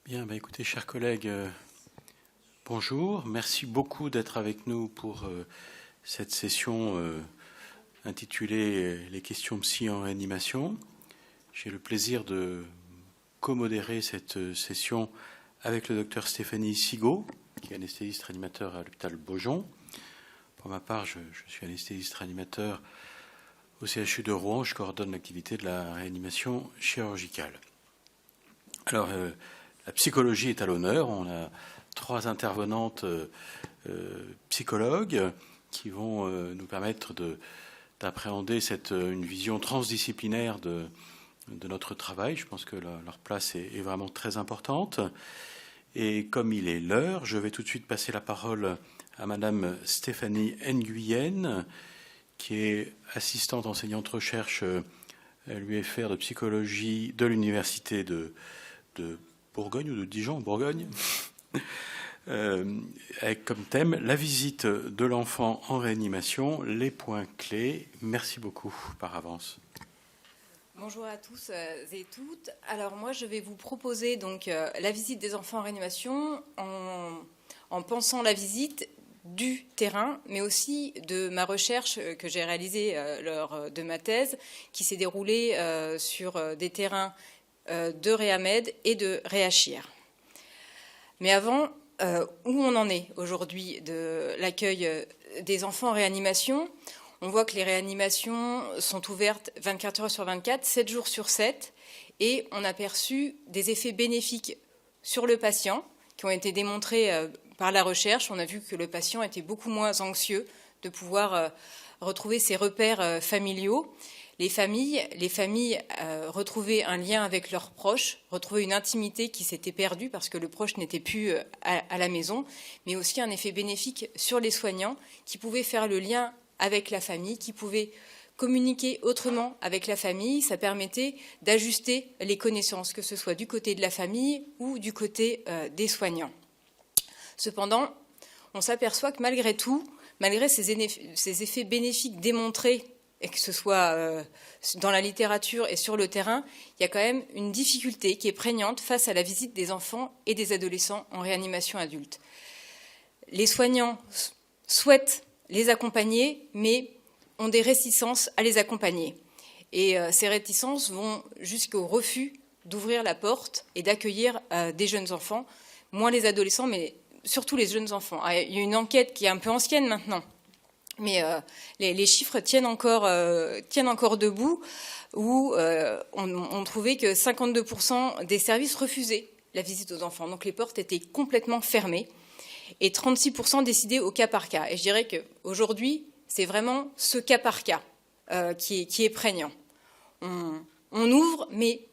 Bien, écoutez, chers collègues, bonjour. Merci beaucoup d'être avec nous pour cette session intitulée Les questions psy en réanimation. J'ai le plaisir de co-modérer cette session avec le docteur Stéphanie Sigaud, qui est anesthésiste réanimateur à l'hôpital Beaujon. Pour ma part, je suis anesthésiste réanimateur au CHU de Rouen. Je coordonne l'activité de la réanimation chirurgicale. Alors, la psychologie est à l'honneur. On a 3 intervenantes psychologues qui vont nous permettre d'appréhender une vision transdisciplinaire de notre travail. Je pense que leur place est vraiment très importante. Et comme il est l'heure, je vais tout de suite passer la parole à Madame Stéphanie Nguyen, qui est assistante enseignante recherche à l'UFR de psychologie de l'université de Bourgogne ou de Dijon, Bourgogne, avec comme thème la visite de l'enfant en réanimation, les points clés. Merci beaucoup par avance. Bonjour à tous et toutes. Alors moi je vais vous proposer donc la visite des enfants en réanimation en pensant la visite du terrain, mais aussi de ma recherche que j'ai réalisée lors de ma thèse, qui s'est déroulée sur des terrains de Réamed et de Réachir. Mais avant, où on en est aujourd'hui de l'accueil des enfants en réanimation? On voit que les réanimations sont ouvertes 24 heures sur 24, 7 jours sur 7, et on a perçu des effets bénéfiques sur le patient qui ont été démontrés par la recherche. On a vu que le patient était beaucoup moins anxieux de pouvoir retrouver ses repères familiaux. Les familles retrouvaient un lien avec leurs proches, retrouvaient une intimité qui s'était perdue parce que le proche n'était plus à la maison, mais aussi un effet bénéfique sur les soignants qui pouvaient faire le lien avec la famille, qui pouvaient communiquer autrement avec la famille. Ça permettait d'ajuster les connaissances, que ce soit du côté de la famille ou du côté des soignants. Cependant, on s'aperçoit que malgré tout, malgré ces effets bénéfiques démontrés, et que ce soit dans la littérature et sur le terrain, il y a quand même une difficulté qui est prégnante face à la visite des enfants et des adolescents en réanimation adulte. Les soignants souhaitent les accompagner, mais ont des réticences à les accompagner. Et ces réticences vont jusqu'au refus d'ouvrir la porte et d'accueillir des jeunes enfants, moins les adolescents, mais surtout les jeunes enfants. Il y a une enquête qui est un peu ancienne maintenant, mais les chiffres tiennent encore debout, où on trouvait que 52% des services refusaient la visite aux enfants. Donc les portes étaient complètement fermées et 36% décidaient au cas par cas. Et je dirais qu'aujourd'hui, c'est vraiment ce cas par cas qui est prégnant. On ouvre, mais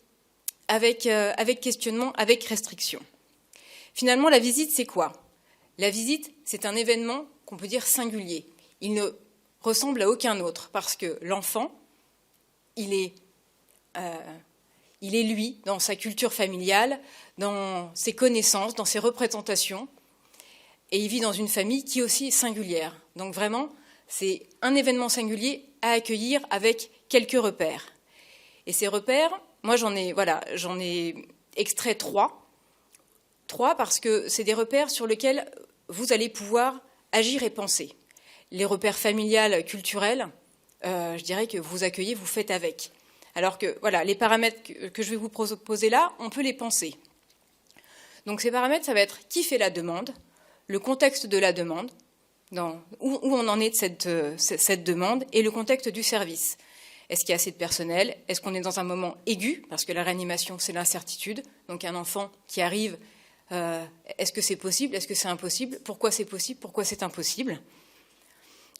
avec questionnement, avec restriction. Finalement, la visite, c'est quoi? La visite, c'est un événement qu'on peut dire singulier. Il ne ressemble à aucun autre parce que l'enfant, il est lui, dans sa culture familiale, dans ses connaissances, dans ses représentations, et il vit dans une famille qui aussi est singulière. Donc vraiment, c'est un événement singulier à accueillir avec quelques repères. Et ces repères, moi j'en ai extrait 3 parce que c'est des repères sur lesquels vous allez pouvoir agir et penser. Les repères familiales, culturels, je dirais que vous accueillez, vous faites avec. Alors que voilà, les paramètres que je vais vous proposer là, on peut les penser. Donc ces paramètres, ça va être qui fait la demande, le contexte de la demande, où on en est de cette demande, et le contexte du service. Est-ce qu'il y a assez de personnel? Est-ce qu'on est dans un moment aigu? Parce que la réanimation, c'est l'incertitude. Donc un enfant qui arrive, est-ce que c'est possible? Est-ce que c'est impossible? Pourquoi c'est possible? Pourquoi c'est impossible?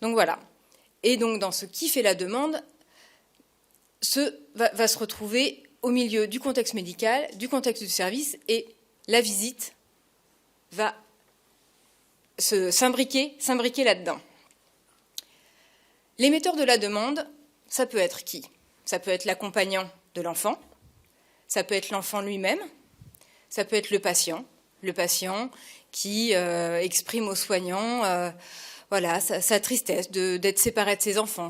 Donc voilà. Et donc dans ce qui fait la demande, va se retrouver au milieu du contexte médical, du contexte du service, et la visite va s'imbriquer là-dedans. L'émetteur de la demande, ça peut être qui? Ça peut être l'accompagnant de l'enfant, ça peut être l'enfant lui-même, ça peut être le patient qui exprime aux soignants sa tristesse d'être séparé de ses enfants.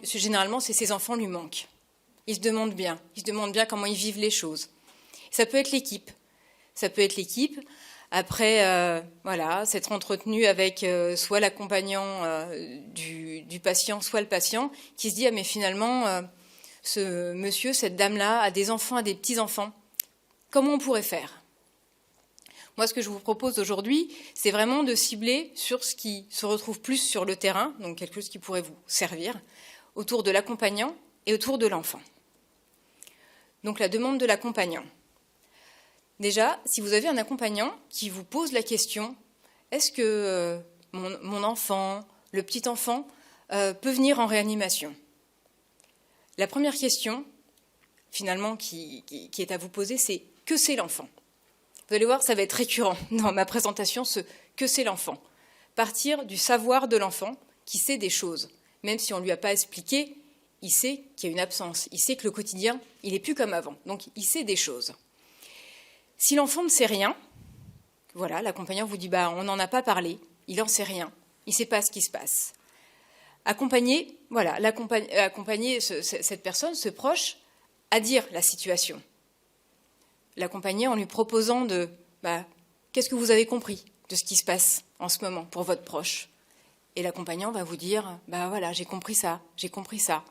Généralement, ses enfants lui manquent. Il se demande bien comment ils vivent les choses. Ça peut être l'équipe. ça peut être l'équipe. Après, voilà, s'être entretenu avec soit l'accompagnant du patient, soit le patient, qui se dit « Ah, mais finalement, ce monsieur, cette dame-là, a des enfants, a des petits-enfants. Comment on pourrait faire ?» Moi, ce que je vous propose aujourd'hui, c'est vraiment de cibler sur ce qui se retrouve plus sur le terrain, donc quelque chose qui pourrait vous servir, autour de l'accompagnant et autour de l'enfant. Donc la demande de l'accompagnant. Déjà, si vous avez un accompagnant qui vous pose la question « Est-ce que mon enfant, le petit enfant, peut venir en réanimation ?» La première question, finalement, qui est à vous poser, c'est « Que c'est l'enfant ?» Vous allez voir, ça va être récurrent dans ma présentation, ce « Que c'est l'enfant ?» Partir du savoir de l'enfant qui sait des choses. Même si on ne lui a pas expliqué, il sait qu'il y a une absence. Il sait que le quotidien, il n'est plus comme avant. Donc, il sait des choses. Si l'enfant ne sait rien, voilà, l'accompagnant vous dit « on n'en a pas parlé, il n'en sait rien, il ne sait pas ce qui se passe ». Accompagner, voilà, accompagner cette personne, ce proche, à dire la situation. L'accompagner en lui proposant de qu'est-ce que vous avez compris de ce qui se passe en ce moment pour votre proche. Et l'accompagnant va vous dire voilà, j'ai compris ça, j'ai compris ça.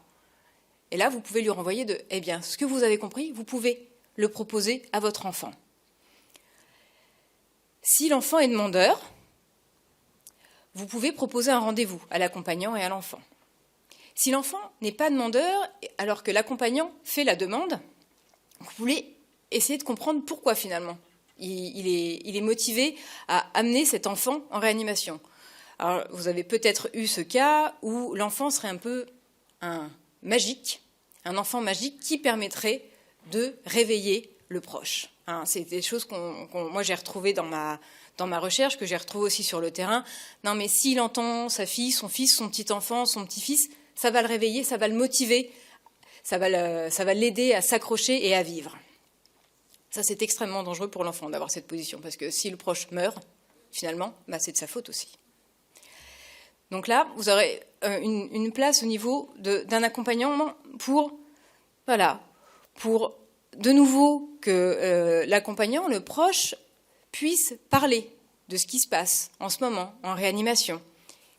Et là, vous pouvez lui renvoyer de ce que vous avez compris, vous pouvez le proposer à votre enfant. Si l'enfant est demandeur, vous pouvez proposer un rendez-vous à l'accompagnant et à l'enfant. Si l'enfant n'est pas demandeur, alors que l'accompagnant fait la demande, vous pouvez essayer de comprendre pourquoi finalement il est motivé à amener cet enfant en réanimation. Alors, vous avez peut-être eu ce cas où l'enfant serait un peu un enfant magique qui permettrait de réveiller le proche. C'est des choses moi j'ai retrouvées dans ma recherche, que j'ai retrouvées aussi sur le terrain. Non, mais s'il entend sa fille, son fils, son petit-enfant, son petit-fils, ça va le réveiller, ça va le motiver, ça va l'aider à s'accrocher et à vivre. Ça, c'est extrêmement dangereux pour l'enfant d'avoir cette position, parce que si le proche meurt, finalement, c'est de sa faute aussi. Donc là, vous aurez une place au niveau d'un accompagnement pour de nouveau que l'accompagnant, le proche, puisse parler de ce qui se passe en ce moment, en réanimation.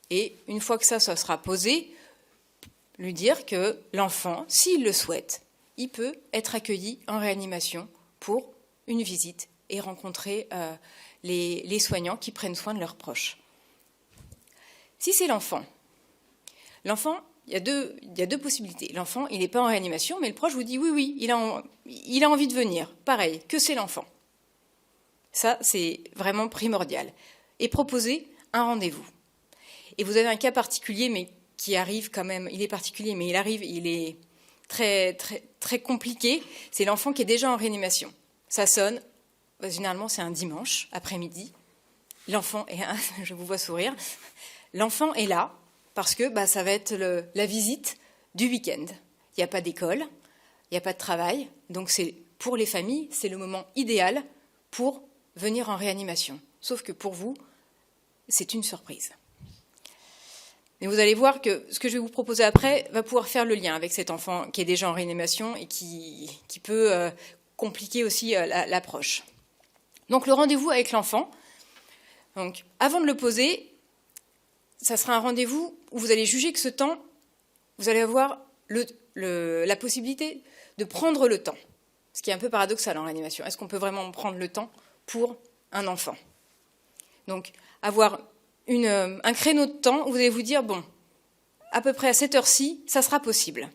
Et une fois que ça sera posé, lui dire que l'enfant, s'il le souhaite, il peut être accueilli en réanimation pour une visite et rencontrer les soignants qui prennent soin de leurs proches. Si c'est l'enfant, il y a deux possibilités. L'enfant, il n'est pas en réanimation, mais le proche vous dit oui, il a envie de venir. Pareil, que c'est l'enfant. Ça, c'est vraiment primordial. Et proposer un rendez-vous. Et vous avez un cas particulier, mais qui arrive quand même, il est particulier, mais il est très, très, très compliqué. C'est l'enfant qui est déjà en réanimation. Ça sonne, généralement c'est un dimanche après-midi. L'enfant est, je vous vois sourire, l'enfant est là parce que ça va être la visite du week-end. Il n'y a pas d'école, il n'y a pas de travail, donc pour les familles, c'est le moment idéal pour venir en réanimation. Sauf que pour vous, c'est une surprise. Mais vous allez voir que ce que je vais vous proposer après va pouvoir faire le lien avec cet enfant qui est déjà en réanimation et qui peut compliquer aussi l'approche. Donc le rendez-vous avec l'enfant, donc avant de le poser, ça sera un rendez-vous où vous allez juger que ce temps, vous allez avoir la possibilité de prendre le temps. Ce qui est un peu paradoxal en réanimation. Est-ce qu'on peut vraiment prendre le temps pour un enfant? Donc avoir un créneau de temps où vous allez vous dire, à peu près à cette heure-ci, ça sera possible.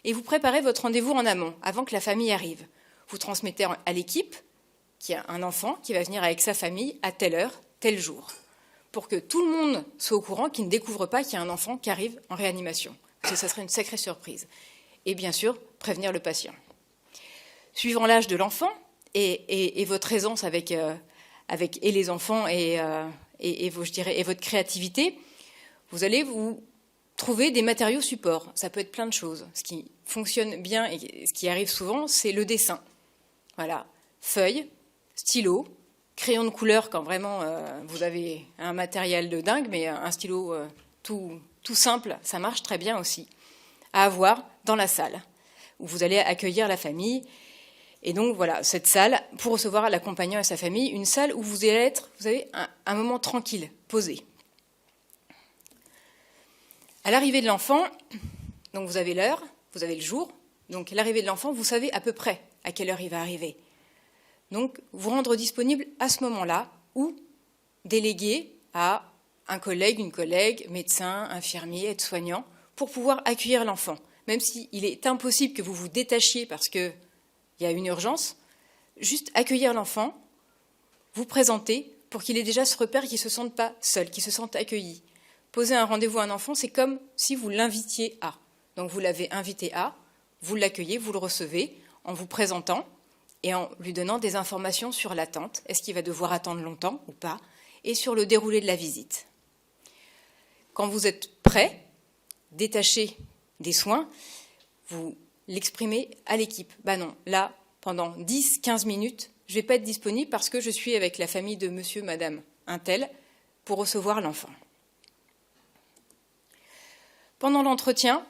Et vous préparez votre rendez-vous en amont, avant que la famille arrive. Vous transmettez à l'équipe qu'il y a un enfant qui va venir avec sa famille à telle heure, tel jour, pour que tout le monde soit au courant, qu'il ne découvre pas qu'il y a un enfant qui arrive en réanimation. Parce que ça serait une sacrée surprise. Et bien sûr, prévenir le patient. Suivant l'âge de l'enfant et votre aisance avec les enfants et votre créativité, vous allez vous trouver des matériaux supports. Ça peut être plein de choses. Ce qui fonctionne bien et ce qui arrive souvent, c'est le dessin. Voilà, feuilles, stylos, crayons de couleur quand vraiment vous avez un matériel de dingue, mais un stylo tout simple, ça marche très bien aussi, à avoir dans la salle où vous allez accueillir la famille. Et donc voilà, cette salle, pour recevoir l'accompagnant et sa famille, une salle où vous allez être, vous avez un moment tranquille, posé. À l'arrivée de l'enfant, donc vous avez l'heure, vous avez le jour, donc l'arrivée de l'enfant, vous savez à peu près à quelle heure il va arriver. Donc vous rendre disponible à ce moment-là ou déléguer à un collègue, une collègue, médecin, infirmier, aide-soignant, pour pouvoir accueillir l'enfant. Même s'il est impossible que vous vous détachiez parce qu'il y a une urgence, juste accueillir l'enfant, vous présenter pour qu'il ait déjà ce repère et qu'il ne se sente pas seul, qu'il se sente accueilli. Poser un rendez-vous à un enfant, c'est comme si vous l'invitiez à. Donc vous l'avez invité à, vous l'accueillez, vous le recevez en vous présentant et en lui donnant des informations sur l'attente. Est-ce qu'il va devoir attendre longtemps ou pas? Et sur le déroulé de la visite. Quand vous êtes prêt, détaché des soins, vous l'exprimez à l'équipe. Ben non, là, pendant 10-15 minutes, je ne vais pas être disponible parce que je suis avec la famille de monsieur, madame, un tel, pour recevoir l'enfant. Pendant l'entretien,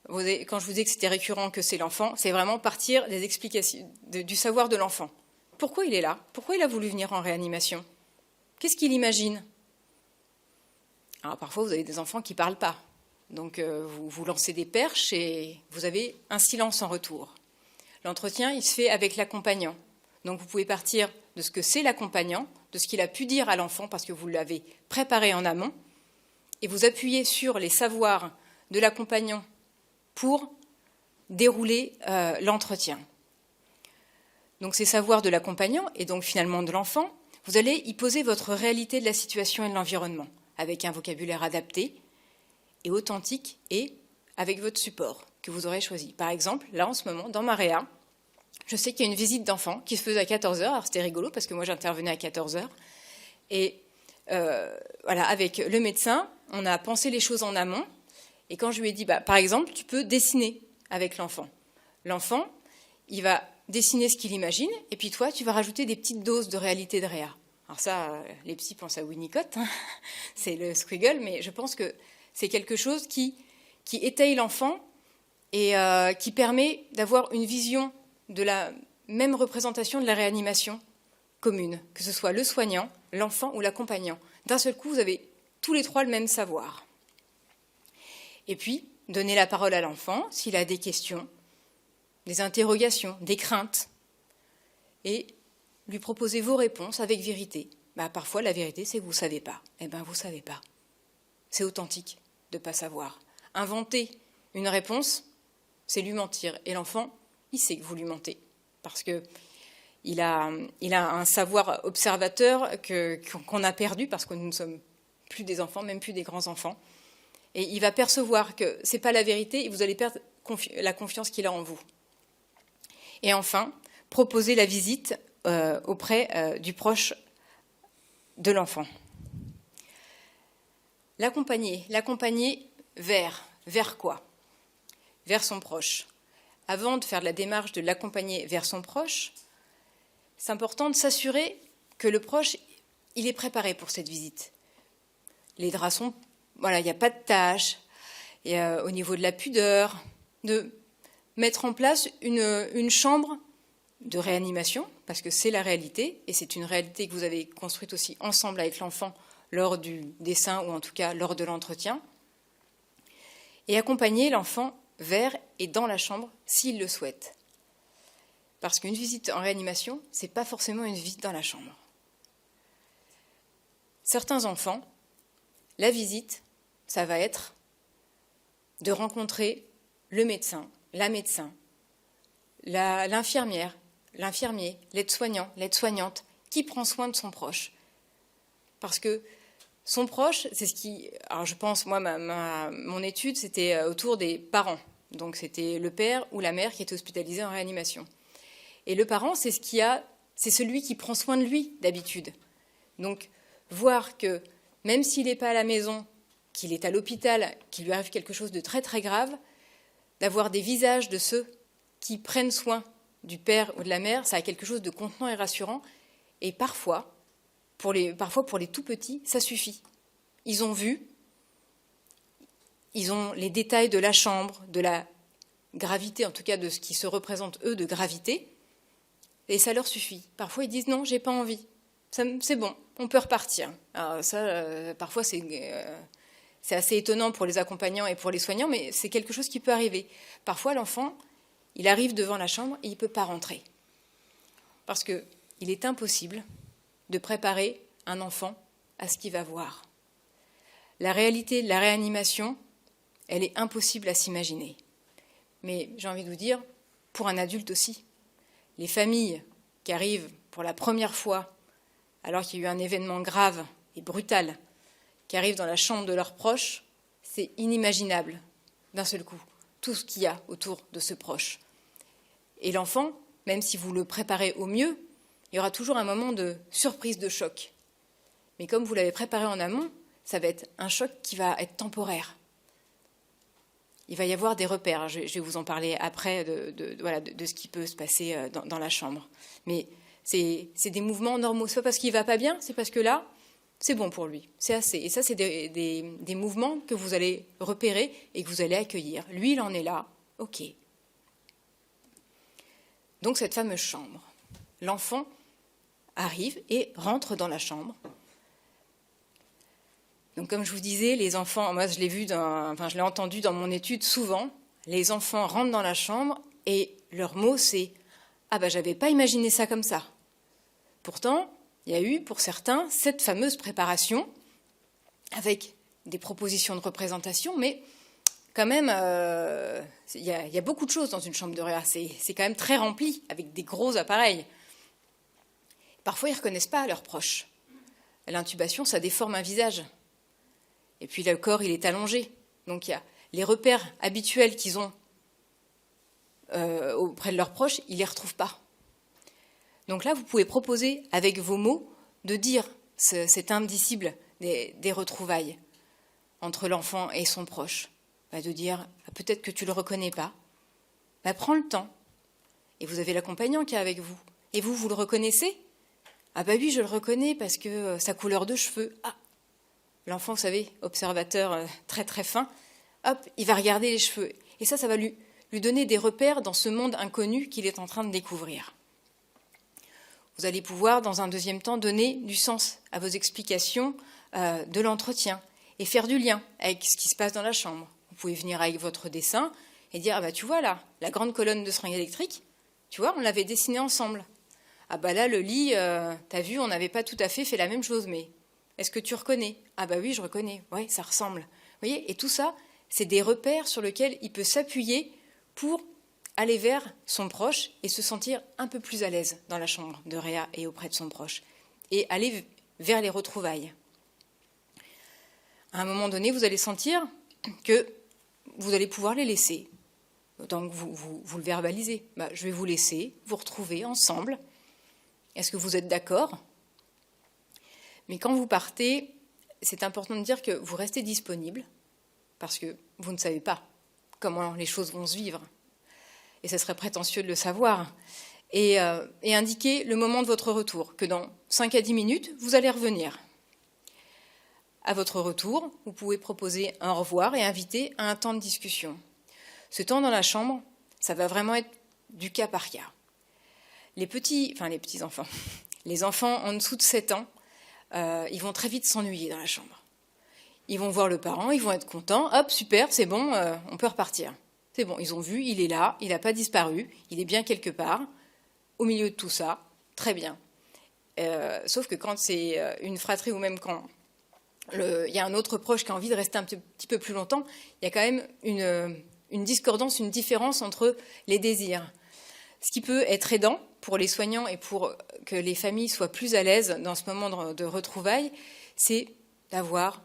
quand je vous dis que c'était récurrent, que c'est l'enfant, c'est vraiment partir des explications, du savoir de l'enfant. Pourquoi il est là? Pourquoi il a voulu venir en réanimation? Qu'est-ce qu'il imagine? Alors parfois, vous avez des enfants qui ne parlent pas. Donc vous lancez des perches et vous avez un silence en retour. L'entretien, il se fait avec l'accompagnant. Donc vous pouvez partir de ce que c'est l'accompagnant, de ce qu'il a pu dire à l'enfant parce que vous l'avez préparé en amont, et vous appuyez sur les savoirs de l'accompagnant pour dérouler l'entretien. Donc ces savoirs de l'accompagnant et donc finalement de l'enfant, vous allez y poser votre réalité de la situation et de l'environnement, avec un vocabulaire adapté et authentique et avec votre support que vous aurez choisi. Par exemple, là en ce moment, dans ma réa, je sais qu'il y a une visite d'enfant qui se faisait à 14h, alors c'était rigolo parce que moi j'intervenais à 14h. Et voilà, avec le médecin, on a pensé les choses en amont. Et quand je lui ai dit, par exemple, tu peux dessiner avec l'enfant. L'enfant, il va dessiner ce qu'il imagine, et puis toi, tu vas rajouter des petites doses de réalité de réa. Alors ça, les psys pensent à Winnicott, hein, c'est le squiggle, mais je pense que c'est quelque chose qui étaye l'enfant et qui permet d'avoir une vision de la même représentation de la réanimation commune, que ce soit le soignant, l'enfant ou l'accompagnant. D'un seul coup, vous avez tous les trois le même savoir. Et puis, donner la parole à l'enfant s'il a des questions, des interrogations, des craintes, et lui proposer vos réponses avec vérité. Parfois, la vérité, c'est que vous ne savez pas. Eh bien, vous ne savez pas. C'est authentique de ne pas savoir. Inventer une réponse, c'est lui mentir. Et l'enfant, il sait que vous lui mentez. Parce qu'il a un savoir observateur qu'on a perdu, parce que nous ne sommes plus des enfants, même plus des grands-enfants. Et il va percevoir que ce n'est pas la vérité et vous allez perdre la confiance qu'il a en vous. Et enfin, proposer la visite auprès du proche de l'enfant. L'accompagner vers quoi? Vers son proche. Avant de faire la démarche de l'accompagner vers son proche, c'est important de s'assurer que le proche, il est préparé pour cette visite. Les draps sont... Voilà, il n'y a pas de tâches. Et au niveau de la pudeur, de mettre en place une chambre de réanimation, parce que c'est la réalité, et c'est une réalité que vous avez construite aussi ensemble avec l'enfant lors du dessin, ou en tout cas lors de l'entretien, et accompagner l'enfant vers et dans la chambre s'il le souhaite. Parce qu'une visite en réanimation, ce n'est pas forcément une visite dans la chambre. Certains enfants, la visite, ça va être de rencontrer le médecin, la médecin, l'infirmière, l'infirmier, l'aide-soignant, l'aide-soignante, qui prend soin de son proche. Parce que son proche, c'est ce qui... Alors je pense, moi, mon étude, c'était autour des parents. Donc c'était le père ou la mère qui était hospitalisé en réanimation. Et le parent, c'est celui qui prend soin de lui, d'habitude. Donc voir que, même s'il n'est pas à la maison, qu'il est à l'hôpital, qu'il lui arrive quelque chose de très très grave, d'avoir des visages de ceux qui prennent soin du père ou de la mère, ça a quelque chose de contenant et rassurant. Et parfois, pour les tout petits, ça suffit. Ils ont vu, ils ont les détails de la chambre, de la gravité, en tout cas de ce qui se représente eux de gravité, et ça leur suffit. Parfois, ils disent non, j'ai pas envie. C'est bon, on peut repartir. Alors ça, parfois, c'est assez étonnant pour les accompagnants et pour les soignants, mais c'est quelque chose qui peut arriver. Parfois, l'enfant, il arrive devant la chambre et il ne peut pas rentrer. Parce qu'il est impossible de préparer un enfant à ce qu'il va voir. La réalité de la réanimation, elle est impossible à s'imaginer. Mais j'ai envie de vous dire, pour un adulte aussi, les familles qui arrivent pour la première fois, alors qu'il y a eu un événement grave et brutal, qui arrivent dans la chambre de leurs proches, c'est inimaginable d'un seul coup, tout ce qu'il y a autour de ce proche. Et l'enfant, même si vous le préparez au mieux, il y aura toujours un moment de surprise, de choc. Mais comme vous l'avez préparé en amont, ça va être un choc qui va être temporaire. Il va y avoir des repères, je vais vous en parler après de ce qui peut se passer dans la chambre. Mais c'est des mouvements normaux. Ce n'est pas parce qu'il ne va pas bien, c'est parce que là, c'est bon pour lui, c'est assez. Et ça, c'est des mouvements que vous allez repérer et que vous allez accueillir. Lui, il en est là, ok. Donc cette fameuse chambre, l'enfant arrive et rentre dans la chambre. Donc comme je vous disais, les enfants, moi je l'ai entendu dans mon étude souvent, les enfants rentrent dans la chambre et leur mot c'est « Ah ben j'avais pas imaginé ça comme ça ». Pourtant, il y a eu pour certains cette fameuse préparation avec des propositions de représentation, mais quand même, il y a beaucoup de choses dans une chambre de réa, c'est quand même très rempli avec des gros appareils. Parfois, ils ne reconnaissent pas leurs proches. L'intubation, ça déforme un visage. Et puis le corps, il est allongé. Donc il y a les repères habituels qu'ils ont auprès de leurs proches, ils ne les retrouvent pas. Donc là, vous pouvez proposer avec vos mots de dire cet indicible des retrouvailles entre l'enfant et son proche. De dire, peut-être que tu ne le reconnais pas. Prends le temps. Et vous avez l'accompagnant qui est avec vous. Et vous le reconnaissez ? Ah oui, je le reconnais parce que sa couleur de cheveux. Ah, l'enfant, vous savez, observateur très très fin, hop, il va regarder les cheveux. Et ça va lui donner des repères dans ce monde inconnu qu'il est en train de découvrir. Vous allez pouvoir, dans un deuxième temps, donner du sens à vos explications de l'entretien et faire du lien avec ce qui se passe dans la chambre. Vous pouvez venir avec votre dessin et dire, tu vois là, la grande colonne de seringue électrique, tu vois, on l'avait dessinée ensemble. Là, le lit, t'as vu, on n'avait pas tout à fait la même chose, mais est-ce que tu reconnais ? Oui, je reconnais. Oui, ça ressemble. Vous voyez ? Et tout ça, c'est des repères sur lesquels il peut s'appuyer pour aller vers son proche et se sentir un peu plus à l'aise dans la chambre de réa et auprès de son proche. Et aller vers les retrouvailles. À un moment donné, vous allez sentir que vous allez pouvoir les laisser. Donc vous le verbalisez. Je vais vous laisser, vous retrouver ensemble. Est-ce que vous êtes d'accord ? Mais quand vous partez, c'est important de dire que vous restez disponible parce que vous ne savez pas comment les choses vont se vivre. Et ce serait prétentieux de le savoir. Et indiquer le moment de votre retour, que dans 5 à 10 minutes, vous allez revenir. À votre retour, vous pouvez proposer un au revoir et inviter à un temps de discussion. Ce temps dans la chambre, ça va vraiment être du cas par cas. Les petits-enfants, les enfants en dessous de 7 ans, ils vont très vite s'ennuyer dans la chambre. Ils vont voir le parent, ils vont être contents. Hop, super, c'est bon, on peut repartir. C'est bon, ils ont vu, il est là, il n'a pas disparu, il est bien quelque part, au milieu de tout ça, très bien. Sauf que quand c'est une fratrie ou même quand il y a un autre proche qui a envie de rester un petit peu plus longtemps, il y a quand même une discordance, une différence entre les désirs. Ce qui peut être aidant pour les soignants et pour que les familles soient plus à l'aise dans ce moment de retrouvailles, c'est d'avoir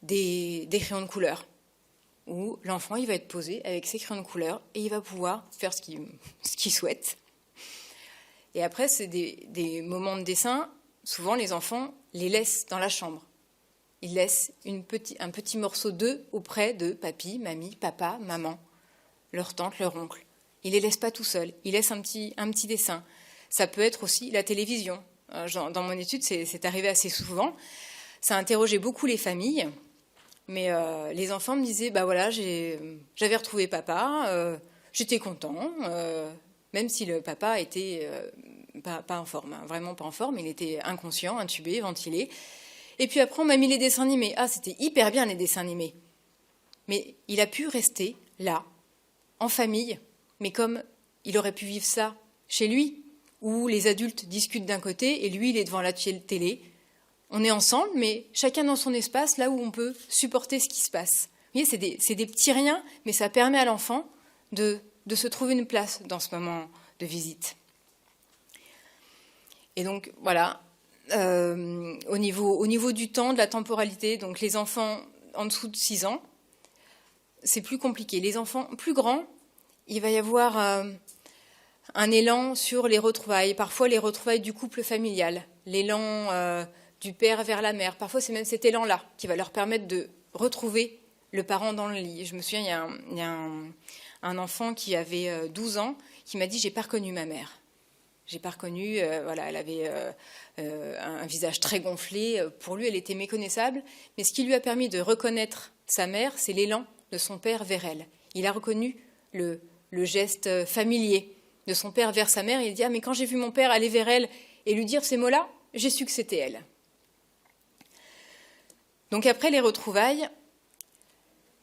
des crayons de couleur, où l'enfant il va être posé avec ses crayons de couleur et il va pouvoir faire ce qu'il souhaite. Et après, c'est des moments de dessin. Souvent, les enfants les laissent dans la chambre. Ils laissent un petit morceau d'eux auprès de papy, mamie, papa, maman, leur tante, leur oncle. Ils ne les laissent pas tout seuls. Ils laissent un petit dessin. Ça peut être aussi la télévision. Dans mon étude, c'est arrivé assez souvent. Ça a interrogé beaucoup les familles. Mais les enfants me disaient, j'avais retrouvé papa, j'étais content, même si le papa était pas en forme, hein, vraiment pas en forme, il était inconscient, intubé, ventilé. Et puis après, on m'a mis les dessins animés. Ah, c'était hyper bien les dessins animés. Mais il a pu rester là, en famille, mais comme il aurait pu vivre ça chez lui, où les adultes discutent d'un côté et lui, il est devant la télé. On est ensemble, mais chacun dans son espace, là où on peut supporter ce qui se passe. Vous voyez, c'est des petits riens, mais ça permet à l'enfant de se trouver une place dans ce moment de visite. Et donc, voilà, au niveau du temps, de la temporalité, donc les enfants en dessous de 6 ans, c'est plus compliqué. Les enfants plus grands, il va y avoir un élan sur les retrouvailles, parfois les retrouvailles du couple familial, l'élan du père vers la mère. Parfois, c'est même cet élan-là qui va leur permettre de retrouver le parent dans le lit. Je me souviens, il y a un enfant qui avait 12 ans qui m'a dit « j'ai pas reconnu ma mère ». J'ai pas reconnu, voilà, elle avait un visage très gonflé. Pour lui, elle était méconnaissable. Mais ce qui lui a permis de reconnaître sa mère, c'est l'élan de son père vers elle. Il a reconnu le geste familier de son père vers sa mère. Il dit « ah, mais quand j'ai vu mon père aller vers elle et lui dire ces mots-là, j'ai su que c'était elle ». Donc après les retrouvailles,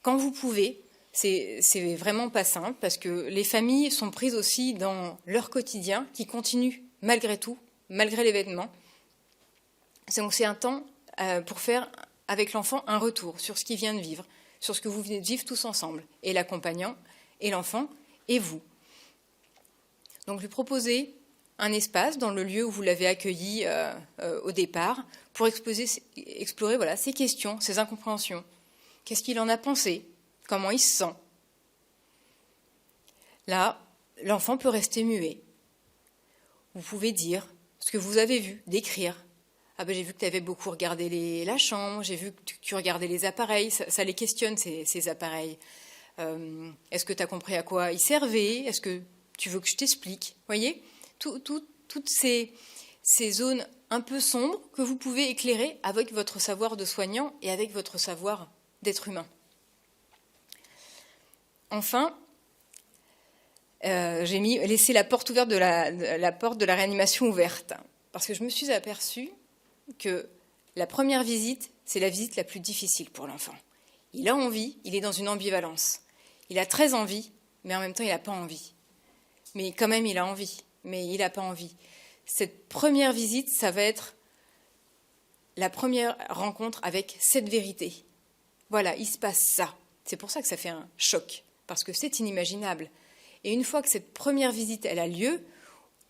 quand vous pouvez, c'est vraiment pas simple parce que les familles sont prises aussi dans leur quotidien qui continue malgré tout, malgré l'événement. Donc c'est un temps pour faire avec l'enfant un retour sur ce qu'il vient de vivre, sur ce que vous venez de vivre tous ensemble, et l'accompagnant, et l'enfant, et vous. Donc lui proposer un espace dans le lieu où vous l'avez accueilli au départ pour explorer voilà, ses questions, ses incompréhensions. Qu'est-ce qu'il en a pensé ? Comment il se sent ? Là, l'enfant peut rester muet. Vous pouvez dire ce que vous avez vu, décrire. Ah ben j'ai vu que tu avais beaucoup regardé la chambre, j'ai vu que tu regardais les appareils, ça les questionne ces appareils. Est-ce que tu as compris à quoi ils servaient ? Est-ce que tu veux que je t'explique ? Vous voyez ? Toutes ces zones un peu sombres que vous pouvez éclairer avec votre savoir de soignant et avec votre savoir d'être humain. Enfin, j'ai laissé la porte ouverte la porte de la réanimation ouverte, parce que je me suis aperçue que la première visite, c'est la visite la plus difficile pour l'enfant. Il a envie, il est dans une ambivalence. Il a très envie, mais en même temps, il n'a pas envie. Mais quand même, il a envie, mais il n'a pas envie. Cette première visite, ça va être la première rencontre avec cette vérité. Voilà, il se passe ça. C'est pour ça que ça fait un choc, parce que c'est inimaginable. Et une fois que cette première visite, elle a lieu,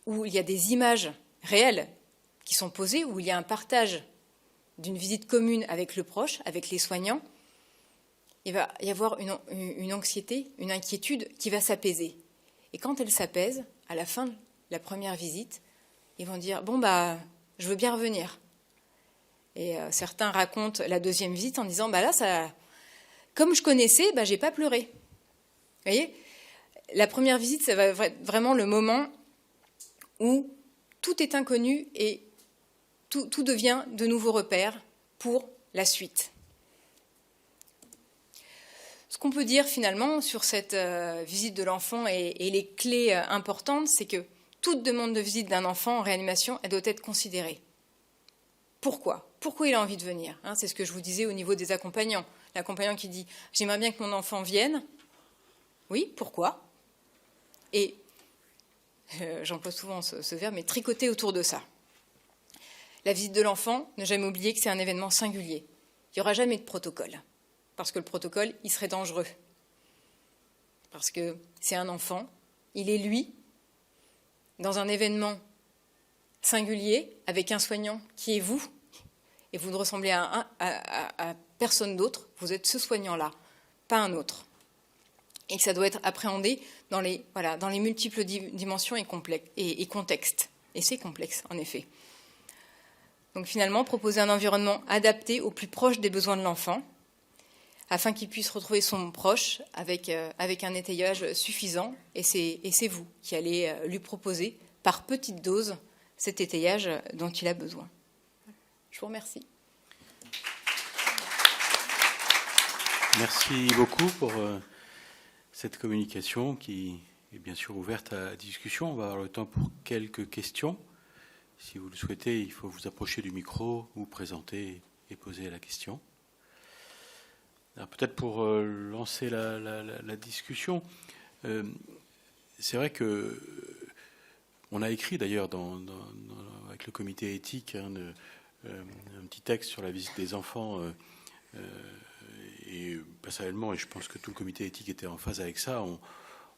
où il y a des images réelles qui sont posées, où il y a un partage d'une visite commune avec le proche, avec les soignants, il va y avoir une anxiété, une inquiétude qui va s'apaiser. Et quand elle s'apaise, à la fin de la première visite, ils vont dire « bon, je veux bien revenir ». Et certains racontent la deuxième visite en disant « là, ça, comme je connaissais, j'ai pas pleuré ». Vous voyez ? La première visite, ça va être vraiment le moment où tout est inconnu et tout devient de nouveaux repères pour la suite. Ce qu'on peut dire finalement sur cette visite de l'enfant et les clés importantes, c'est que toute demande de visite d'un enfant en réanimation, elle doit être considérée. Pourquoi ? Pourquoi il a envie de venir ? C'est ce que je vous disais au niveau des accompagnants. L'accompagnant qui dit « j'aimerais bien que mon enfant vienne ». Oui, pourquoi ? Et j'emploie souvent ce verbe, mais tricoter autour de ça. La visite de l'enfant, ne jamais oublier que c'est un événement singulier. Il n'y aura jamais de protocole. Parce que le protocole, il serait dangereux. Parce que c'est un enfant, il est lui, dans un événement singulier, avec un soignant qui est vous, et vous ne ressemblez à personne d'autre, vous êtes ce soignant-là, pas un autre. Et que ça doit être appréhendé dans les multiples dimensions et contextes. Et c'est complexe, en effet. Donc finalement, proposer un environnement adapté au plus proche des besoins de l'enfant, afin qu'il puisse retrouver son proche avec un étayage suffisant. Et c'est vous qui allez lui proposer, par petites doses, cet étayage dont il a besoin. Je vous remercie. Merci beaucoup pour cette communication qui est bien sûr ouverte à discussion. On va avoir le temps pour quelques questions. Si vous le souhaitez, il faut vous approcher du micro, vous présenter et poser la question. Alors peut-être pour lancer la discussion, c'est vrai que on a écrit d'ailleurs avec le comité éthique un petit texte sur la visite des enfants et personnellement, et je pense que tout le comité éthique était en phase avec ça,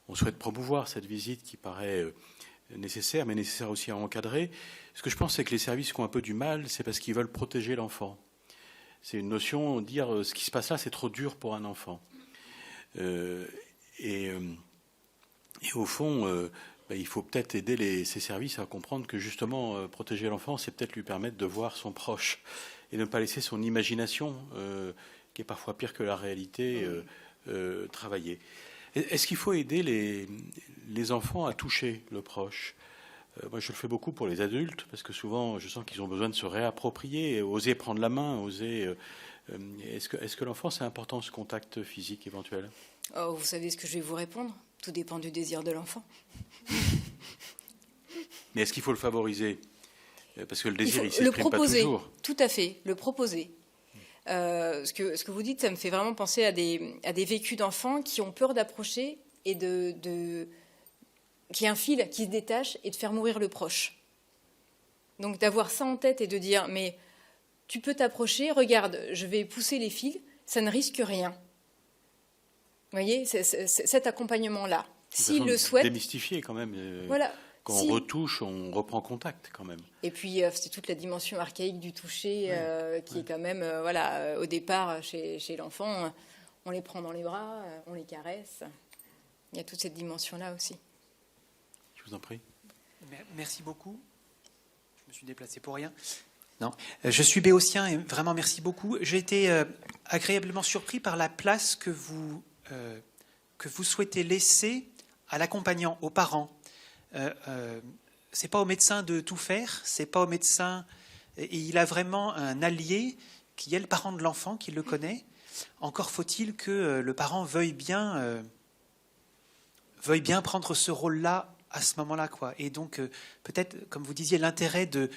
on souhaite promouvoir cette visite qui paraît nécessaire, mais nécessaire aussi à encadrer. Ce que je pense, c'est que les services qui ont un peu du mal, c'est parce qu'ils veulent protéger l'enfant. C'est une notion, dire ce qui se passe là, c'est trop dur pour un enfant. Et au fond, il faut peut-être aider ces services à comprendre que justement, protéger l'enfant, c'est peut-être lui permettre de voir son proche et ne pas laisser son imagination, qui est parfois pire que la réalité, travailler. Est-ce qu'il faut aider les enfants à toucher le proche ? Moi, je le fais beaucoup pour les adultes, parce que souvent, je sens qu'ils ont besoin de se réapproprier, oser prendre la main, oser... Est-ce que l'enfant, c'est important, ce contact physique éventuel ? Oh, vous savez ce que je vais vous répondre ? Tout dépend du désir de l'enfant. Mais est-ce qu'il faut le favoriser ? Parce que le désir, il ne s'exprime le proposer, pas toujours. Tout à fait, le proposer. Ce que vous dites, ça me fait vraiment penser à des vécus d'enfants qui ont peur d'approcher et qu'il y a un fil qui se détache et de faire mourir le proche. Donc d'avoir ça en tête et de dire, mais tu peux t'approcher, regarde, je vais pousser les fils, ça ne risque rien. Vous voyez, c'est cet accompagnement-là. S'il le souhaite... Démystifier quand même. Voilà. Quand on retouche, on reprend contact quand même. Et puis, c'est toute la dimension archaïque du toucher qui est quand même, au départ, chez l'enfant, on les prend dans les bras, on les caresse. Il y a toute cette dimension-là aussi. Je vous en prie. Merci beaucoup. Je me suis déplacé pour rien. Non. Je suis béotien et vraiment merci beaucoup. J'ai été agréablement surpris par la place que vous souhaitez laisser à l'accompagnant, aux parents. C'est pas au médecin de tout faire, c'est pas au médecin. Et il a vraiment un allié qui est le parent de l'enfant, qui le connaît. Encore faut-il que le parent veuille bien prendre ce rôle-là à ce moment-là, quoi. Et donc peut-être, comme vous disiez, l'intérêt de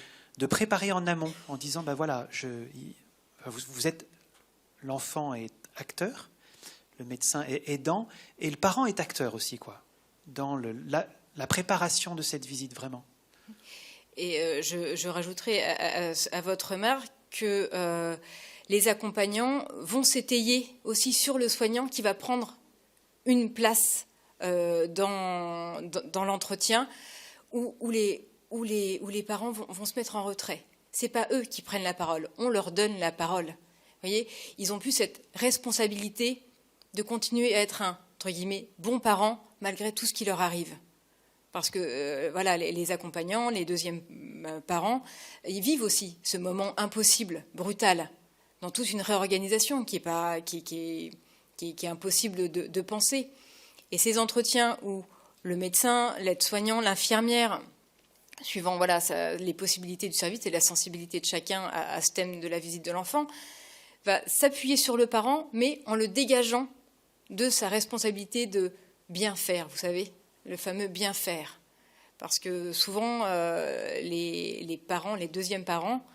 préparer en amont, en disant ben voilà, vous êtes, l'enfant est acteur, le médecin est aidant, et le parent est acteur aussi, quoi, dans la préparation de cette visite, vraiment. Et je rajouterai à votre remarque que les accompagnants vont s'étayer aussi sur le soignant qui va prendre une place dans l'entretien où les parents vont se mettre en retrait. Ce n'est pas eux qui prennent la parole, on leur donne la parole. Vous voyez, ils ont plus cette responsabilité de continuer à être un, entre guillemets, bon parent malgré tout ce qui leur arrive. Parce que les accompagnants, les deuxièmes parents, ils vivent aussi ce moment impossible, brutal, dans toute une réorganisation qui est impossible de penser. Et ces entretiens où le médecin, l'aide-soignant, l'infirmière, suivant les possibilités du service et la sensibilité de chacun à ce thème de la visite de l'enfant, va s'appuyer sur le parent, mais en le dégageant de sa responsabilité de bien faire, vous savez, le fameux bien faire. Parce que souvent, les parents, les deuxièmes parents,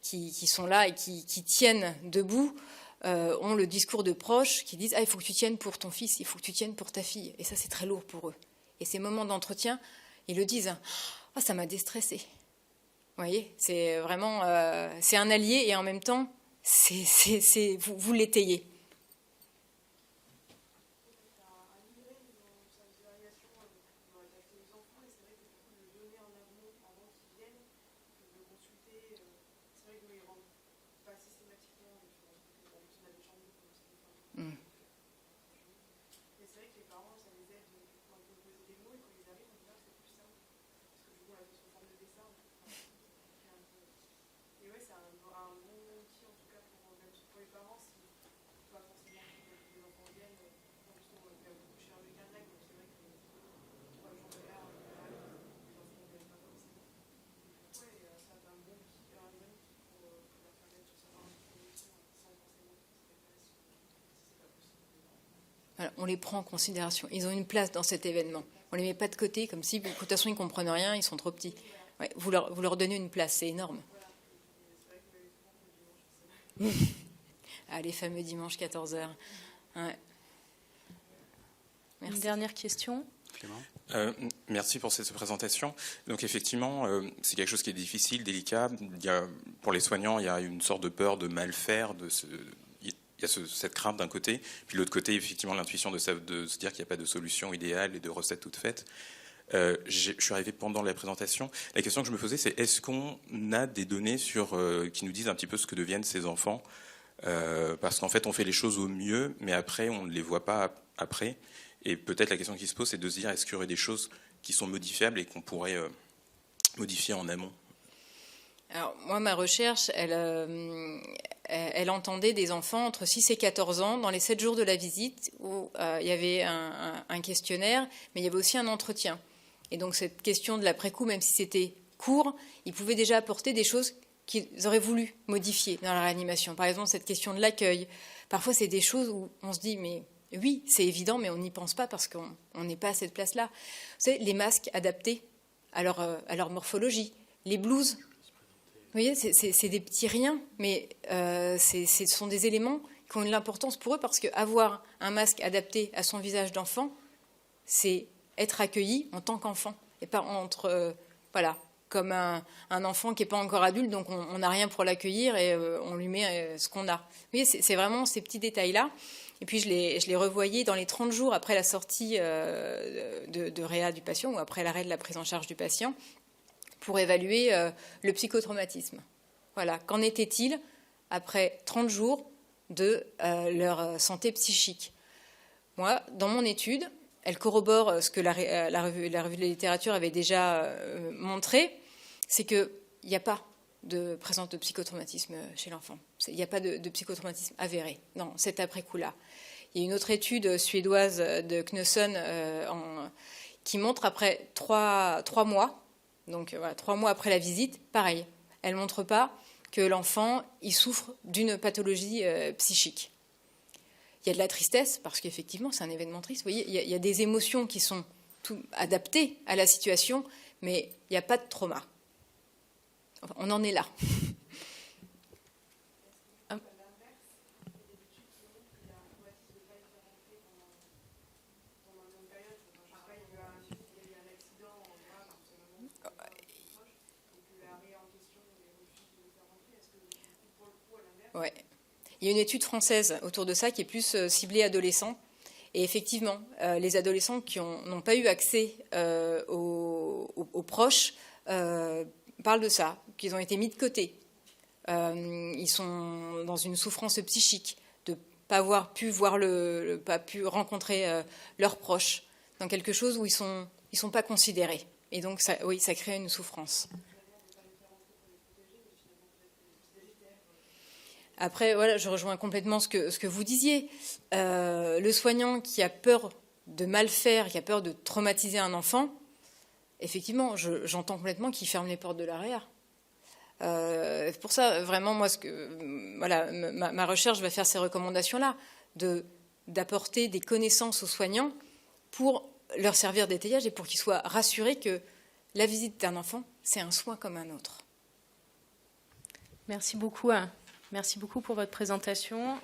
qui sont là et qui tiennent debout, ont le discours de proches qui disent « Ah, il faut que tu tiennes pour ton fils, il faut que tu tiennes pour ta fille ». Et ça, c'est très lourd pour eux. Et ces moments d'entretien, ils le disent « Ah, ça m'a déstressé ». Vous voyez, c'est vraiment... c'est un allié et en même temps, vous l'étayez. Voilà, on les prend en considération. Ils ont une place dans cet événement. On les met pas de côté, comme si, de toute façon, ils comprennent rien, ils sont trop petits. Ouais, vous leur donnez une place, c'est énorme. Ah, les fameux dimanches 14h. Ouais. Une dernière question. Clément. Merci pour cette présentation. Donc effectivement, c'est quelque chose qui est difficile, délicat. Pour les soignants, il y a une sorte de peur de mal faire, il y a cette crainte d'un côté, puis de l'autre côté, effectivement, l'intuition de se dire qu'il n'y a pas de solution idéale et de recette toute faite. Je suis arrivé pendant la présentation. La question que je me posais, c'est est-ce qu'on a des données qui nous disent un petit peu ce que deviennent ces enfants, parce qu'en fait, on fait les choses au mieux, mais après, on ne les voit pas après. Et peut-être la question qui se pose, c'est de se dire, est-ce qu'il y aurait des choses qui sont modifiables et qu'on pourrait modifier en amont? Alors, moi, ma recherche, elle entendait des enfants entre 6 et 14 ans dans les 7 jours de la visite où il y avait un questionnaire, mais il y avait aussi un entretien. Et donc, cette question de l'après-coup, même si c'était court, ils pouvaient déjà apporter des choses qu'ils auraient voulu modifier dans la réanimation. Par exemple, cette question de l'accueil. Parfois, c'est des choses où on se dit, mais oui, c'est évident, mais on n'y pense pas parce qu'on n'est pas à cette place-là. Vous savez, les masques adaptés à leur morphologie, les blouses. Vous voyez, c'est des petits riens, mais ce sont des éléments qui ont de l'importance pour eux parce qu'avoir un masque adapté à son visage d'enfant, c'est être accueilli en tant qu'enfant et pas comme un enfant qui n'est pas encore adulte, donc on n'a rien pour l'accueillir et on lui met ce qu'on a. Vous voyez, c'est vraiment ces petits détails-là. Et puis je l'ai revoyé dans les 30 jours après la sortie de réa du patient ou après l'arrêt de la prise en charge du patient pour évaluer le psychotraumatisme. Voilà, qu'en était-il après 30 jours de leur santé psychique? Moi, dans mon étude, elle corrobore ce que la revue de la littérature avait déjà montré, c'est qu'il n'y a pas de présence de psychotraumatisme chez l'enfant. Il n'y a pas de psychotraumatisme avéré dans cet après-coup-là. Il y a une autre étude suédoise de Knudsen qui montre après 3 mois, donc voilà, 3 mois après la visite, pareil, elle ne montre pas que l'enfant il souffre d'une pathologie psychique. Il y a de la tristesse, parce qu'effectivement, c'est un événement triste. Vous voyez, il y a des émotions qui sont adaptées à la situation, mais il n'y a pas de trauma. Enfin, on en est là. Ouais. Il y a une étude française autour de ça qui est plus ciblée adolescents. Et effectivement, les adolescents qui n'ont pas eu accès aux proches parlent de ça, qu'ils ont été mis de côté. Ils sont dans une souffrance psychique de ne pas avoir pu pas pu rencontrer leurs proches, dans quelque chose où ils sont pas considérés. Et donc, ça crée une souffrance. Après, voilà, je rejoins complètement ce que vous disiez. Le soignant qui a peur de mal faire, qui a peur de traumatiser un enfant, effectivement, j'entends complètement qu'il ferme les portes de la réa. Pour ça, vraiment, moi, ma recherche va faire ces recommandations-là, d'apporter des connaissances aux soignants pour leur servir d'étayage et pour qu'ils soient rassurés que la visite d'un enfant, c'est un soin comme un autre. Merci beaucoup. Merci beaucoup pour votre présentation.